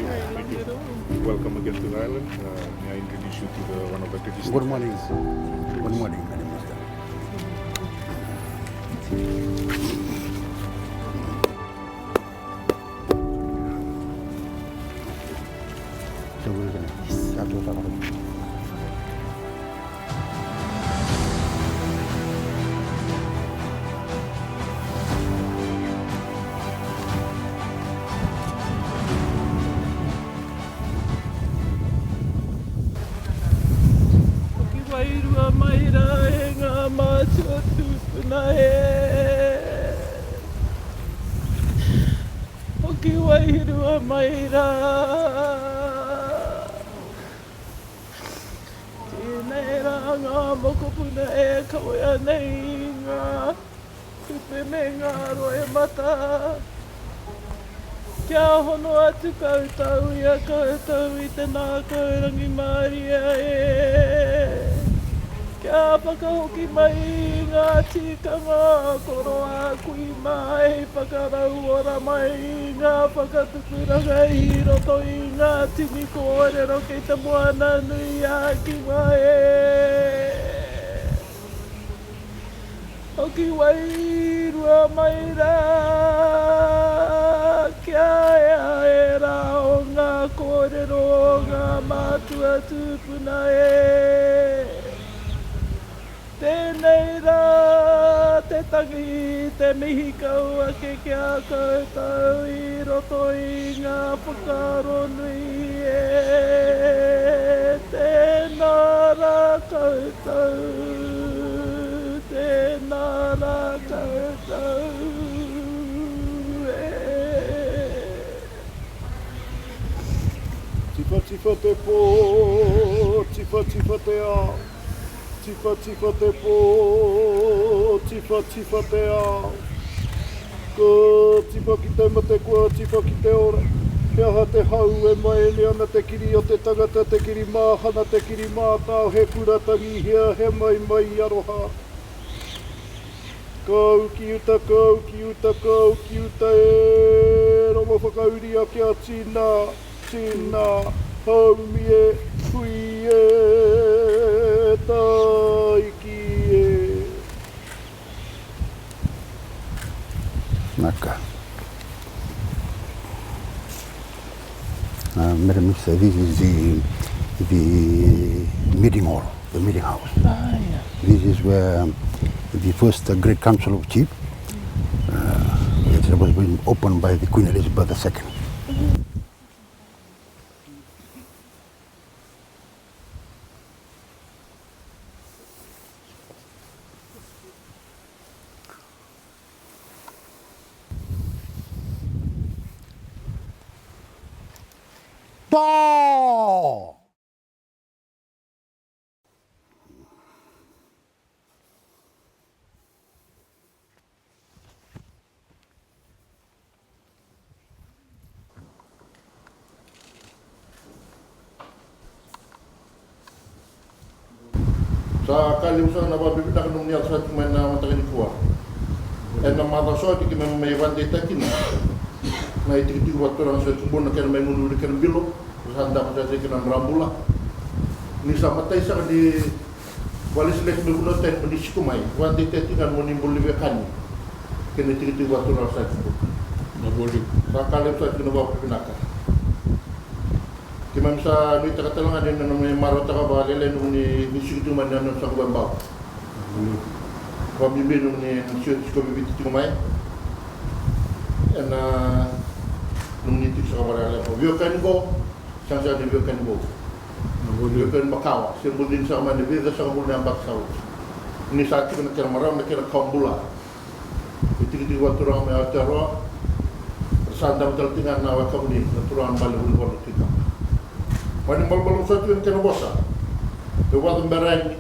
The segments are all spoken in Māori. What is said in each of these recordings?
you. Thank you. Welcome again to the island. May I introduce you to one of the activities? Good morning. Good morning, Madam Minister. So we're going to start with our Wairua maira e ngā mātua tūpuna e. Hoki wairua maira. Tēnei rā ngā mokopuna e kauia nei ngā tupe me ngā roe mata. Kia hono atu kautau ia kautau i tēnā kaurangi Māria e. Kia whakahoki mai ngā tikanga koroa kui mai whakarau ora mai ngā whakatukuranga i roto i ngā tini kōrero kei te moana nui a ki mai e. Hoki wairua mai rā kia ea e rā o ngā kōrero o ngā mātua tūpuna e. Tēnei rā te tangi te mihi kaua ke kia kautau i roto i ngā whakaro nui e. Tēnā rā kautau, tēnā rā kautau e. Tifa tifa te pō, tifa tifa te ao. Tifa tifa te pō, tifa tifa te ao. Ko tifa ki te mate kua, tifa ki te ora. Kia ha te hau e mai ni ana te kiri o te tangata, te kiri māhana, te kiri mātau, he puratangi hea, he mai mai aroha. Kau ki uta, kau ki uta, kau ki uta e. Romo whakauri a kia tina, tina, hau mi e, hui e. Naka. Madam Minister, this is the meeting hall, the meeting house. Ah, yeah. This is where the first Great Council of Chiefs it was being opened by the Queen Elizabeth II. Bau! Sa kali usaha na wabibita ka nung niyal sa tumay na matakin kuwa. E na mataso ati kime may wante takin. Na itik-itik waktu lang sa tumbon na kaya may munuli ka ng bilo. Handa ko sa kina rambula. Ni sa matay sa di walis les megulo ten menisiko mai. Wante takin mo ni bolivia kani. Kene itik-itik waktu lang sa tumbon. Naboli. Sa kali usaha kina wabibinaka. Kima misa ni takatalang adin na may marota ka ba lele nung ni nisikitu man na sa Cakobau. Pamimbi nung ni nisikitu bibiti tumay. Na nung nitik sa kabarala ko. Vyokan ko, siyang siya di vyokan ko. Vyokan Makawa, simbol din sa kamay, nabida sa kabul na ang baksaw. Ini saat kita nak kira maram, nak kira kambula. Itik-itik waktu orang may Aotearoa, bersandang tertinggal nawa kamu ni, naturan balik bulu kita. Maning balbalong sa ito yung kinabosa. Kawat ang barang,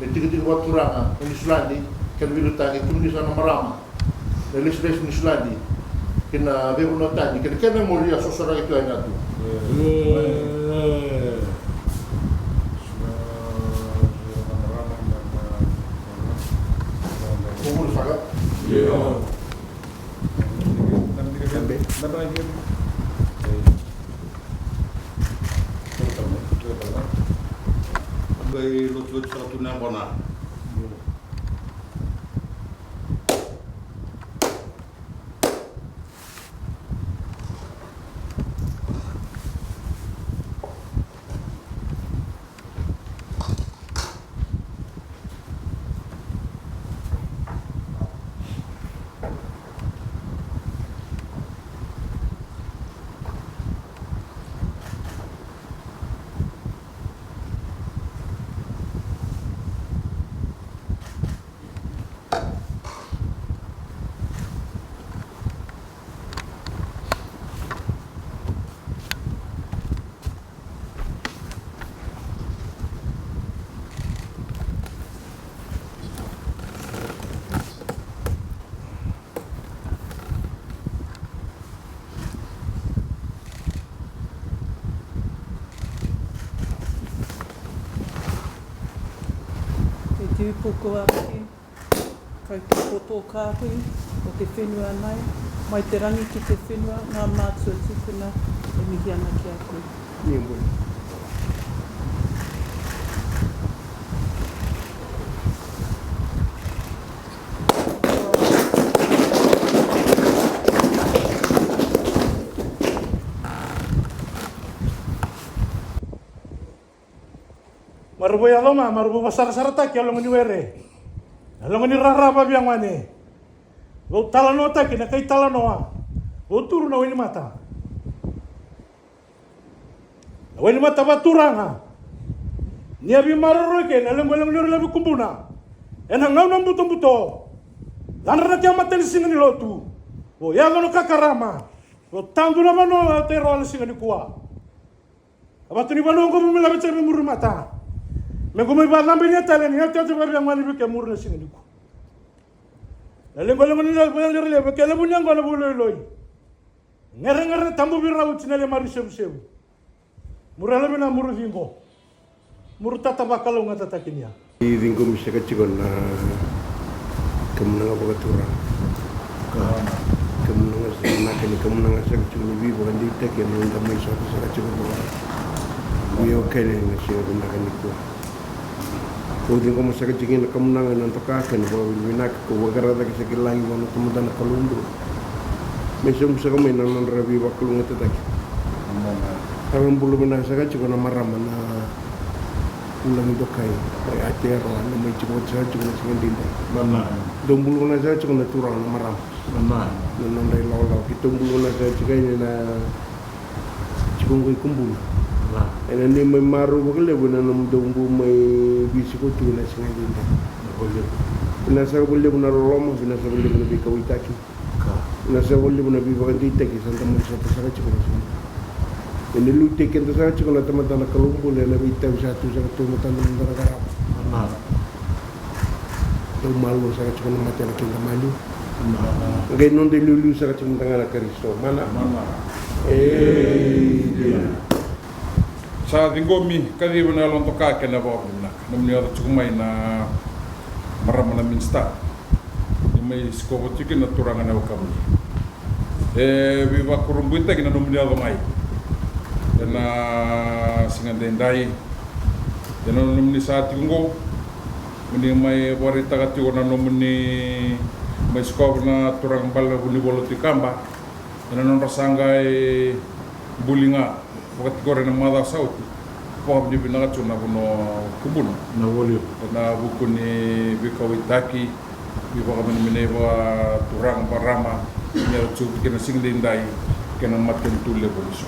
itik-itik waktu orang, ang Islandi, kanwilutangi, tumni sa namarama. Nalis-lis ni Islandi, kina verunotani, kina moria sosora itu ay nato. Kumul saga? kai lotu sa tu na bona. Tui poko ake, kai te poto kāhui o te whenua nei, mai te rangi ki te whenua, ngā mātua tūpuna e mihi ana ki a koe. Ni mboi. Marubo ya loma, marubo masara-sarata ki alonga ni were. Alonga ni raraba biang wane. Go talano ta ki na kai talanoa. Go turu na wini mata. Wini mata ba turanga. Ni abi maroro ke na lengo ni lebu kumbuna. Ena ngau na mbuto. Lanra ki amata ni singa ni lotu. Go ya no kakarama. Go tandu na mano Aotearoa ni singa ni kuwa. Abatu ni bano go mumela betse be muru mata. Me come va lambe ni tale ni te te va mani bi ke murna singa ni ku. La lengo ni la ba le be ke le bunya ngona bu loy. Ngere tambu bi rawu tinele mari sebu. Murala bina muru vingo. Muru tata bakalo ngata takinia. I vingo mi seka chikon na kemenanga bakatura. Kemenanga seka nakani kemenanga seka chikon bi bakandi teki menanga mai seka chikon ba. Bio kene na seka nakani ku. Ko dingo mo seka chikon na kemenanga na tokaken ba winak ko wagara da seka langi wono tumudan kalundu. Mesum seka mai na rabi bakulunga tataki. Kami bulu mana seka chikon na marama na ulang dokai Aotearoa na mai chikon sa chikon na singa dinda. Mana. Dong bulu na sa chikon na turang na maram. Mana. Na nandai lau kitong bulu na sa chikon na chikon ko kumbul. Lah. Ena ni mai maru bakale buna nam dong bu mai bisi ko tu na singa dinda. Boleh. Buna sa boleh buna roloma buna sa boleh buna bika uitaki. Ka. Buna sa boleh buna bika uitaki santa mo sa pasaka chikon na. Ini lu teken tu saja kalau teman-teman kelumpul yang lebih tahu satu teman-teman negara. Mana. Tu malu sangat cuma mati anak kita malu. Mana. Gay non de lulu sangat cuma tengah Kristo. Mana? Mana. Dia. Sa dingomi kadi bana lon toka kana ba bina namni ara chumai na maramana minsta mai skobo chikin na Turaga na wakam viva kurumbuita kina namni ara mai na singa dendai dena namni sa tingo muni mai warita kati ona namni mai skobo na Turaga bala Vunivalu Tui Kaba dena non rasangai bulinga wakati gore na mada sauti pop di bina chuna buno kubuna Na boleh. na buku ni bikawitaki biwa kami mineva Turaga barama ni chu kena singlindai kena matken tulle poliso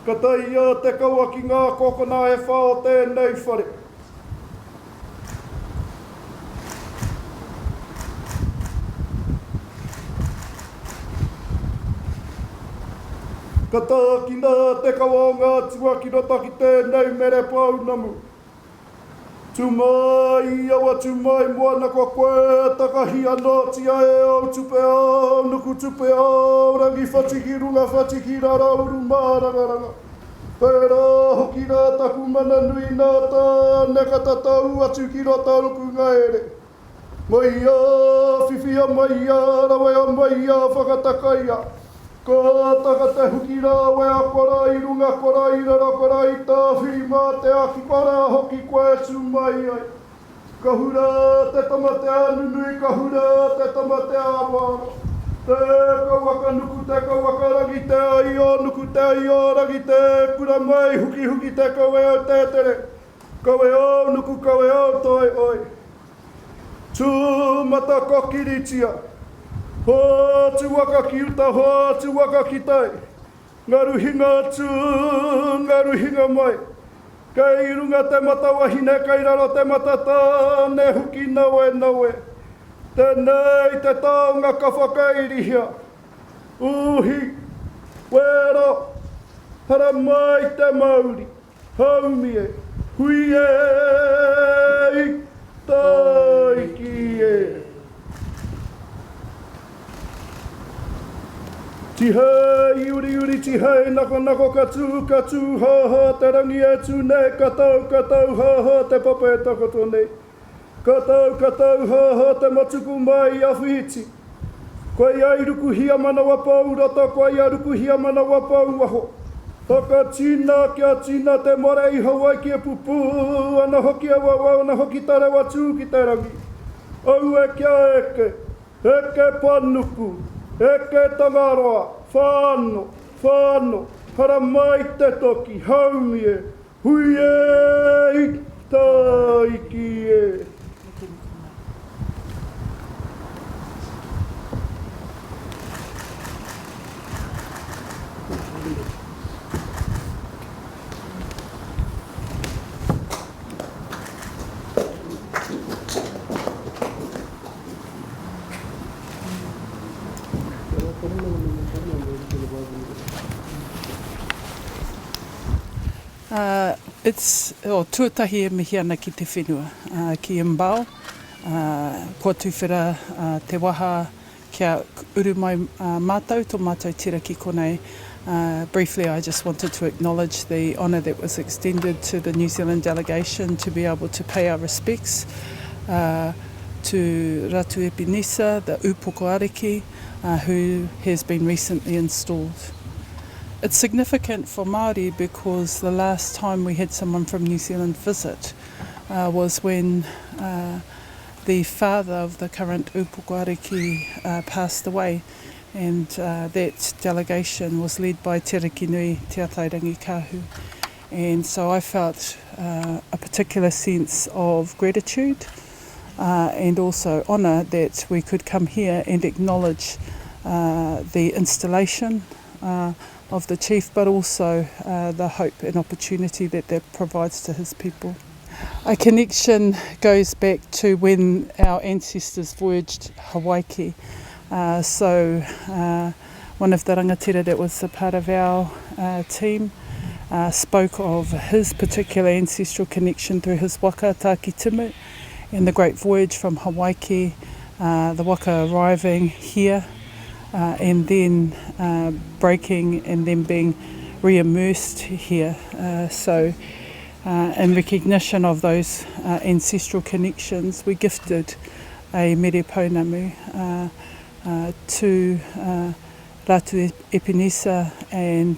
Kata ia te kaua ki ngā kokona e whao tēnei whare. Kata ki ngā te kaua ngā tua ki rata ki tēnei mere pau namu. Tumai, awa tumai, moana ko koe, takahi anō tia e au tupe au, nuku tupe au, rangi whatiki runga whatiki rarauru mārangaranga. Pera hoki rā taku mana nui nā tā, neka tatau atu ki rā tāruku ngaere. Maia, whiwhia maia, rawea maia, whakatakaia. Ko taka te huki rā, wea korai, runga korai, rara korai, tāwhi mā te aki kora hoki koe tu mai ai. Ka hura te tamate anunui, ka hura te tamate awara. Te kawaka nuku, te kawaka rangi te aio, nuku te aio, rangi te kura mai, huki huki te kawe au te tere. Kawe au, nuku kawe au, toi oi. Tū mata kokiritia. Ho tu waka ki uta, ho tu waka ki tai. Ngaru hinga atu, ngaru hinga mai. Kei runga te mata wahine, kei raro te mata tā, ne huki naue naue. Tēnei te taonga ka whakairihia. Uhi, wera, hara mai te Māori. Haumie, hui e, taiki e. Tihei, uri uri tihei, nako nako katu, ha ha, te rangi e tu nei, katau, ha ha, te papa e takoto nei. Katau, ha ha, te matuku mai a whiti. Koe ai ruku hia mana wapau rata, koe ai ruku hia mana wapau waho. Haka tina kia tina te mare i Hawaii ki e pupu, ana hoki e wawa, ana hoki tare watu ki te rangi. Au e kia eke panuku. Eke tangaroa, whāno, hara mai te toki, haumie, hui e, taiki e. It's tuatahi e mihi ana ki te whenua, ki Bau, kua tuwhera te waha kia uru mai mātou, tō mātou tira ki konei. Briefly, I just wanted to acknowledge the honour that was extended to the New Zealand delegation to be able to pay our respects to Ratu Epenisa, the upoko ariki, who has been recently installed. It's significant for Māori because the last time we had someone from New Zealand visit was when the father of the current upoko ariki passed away, and that delegation was led by Te Rekinui, Te Atairangi Kahu. And so I felt a particular sense of gratitude and also honour that we could come here and acknowledge the installation of the chief, but also the hope and opportunity that provides to his people. A connection goes back to when our ancestors voyaged Hawaii. So one of the rangatira that was a part of our team spoke of his particular ancestral connection through his waka, Tāki Timu, and the great voyage from Hawaii, the waka arriving here, and then breaking and then being re-immersed here. So in recognition of those ancestral connections, we gifted a mere pounamu to Ratu Epenisa and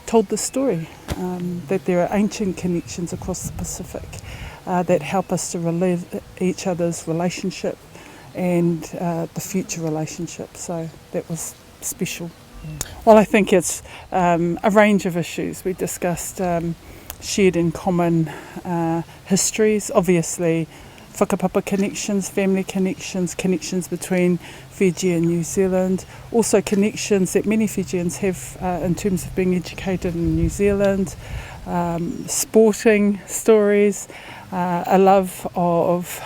told the story that there are ancient connections across the Pacific that help us to relive each other's relationship and the future relationship. So that was special. Well, I think it's a range of issues. We discussed shared and common histories, obviously whakapapa connections, family connections, connections between Fiji and New Zealand, also connections that many Fijians have in terms of being educated in New Zealand, sporting stories, a love of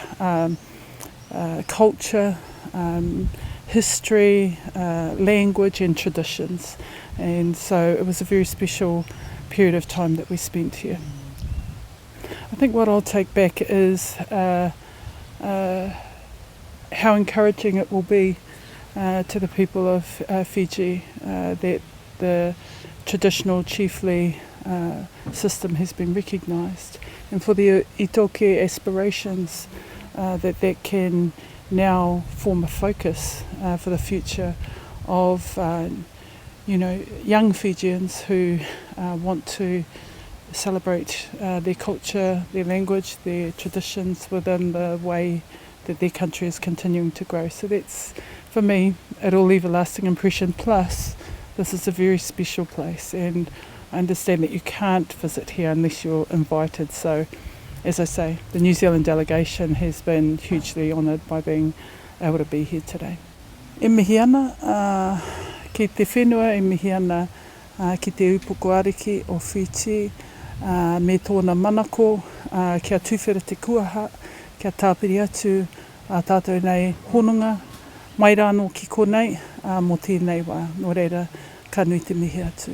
culture, history, language and traditions. And so it was a very special period of time that we spent here. I think what I'll take back is how encouraging it will be to the people of Fiji that the traditional chiefly system has been recognised, and for the itoke aspirations that can now form a focus for the future of young Fijians who want to celebrate their culture, their language, their traditions within the way that their country is continuing to grow. So that's, for me, it'll leave a lasting impression. Plus, this is a very special place, and I understand that you can't visit here unless you're invited. So, as I say, the New Zealand delegation has been hugely honoured by being able to be here today. E mihi ana, ki te whenua, e mihi ana ki te upoko ariki o Fiji, me tōna manako, kia tūwhera te kuaha, kia tāpiri atu a tātou nei honunga, mai rāno ki konei, mō tēnei wā, nō reira, ka nui te mihi atu.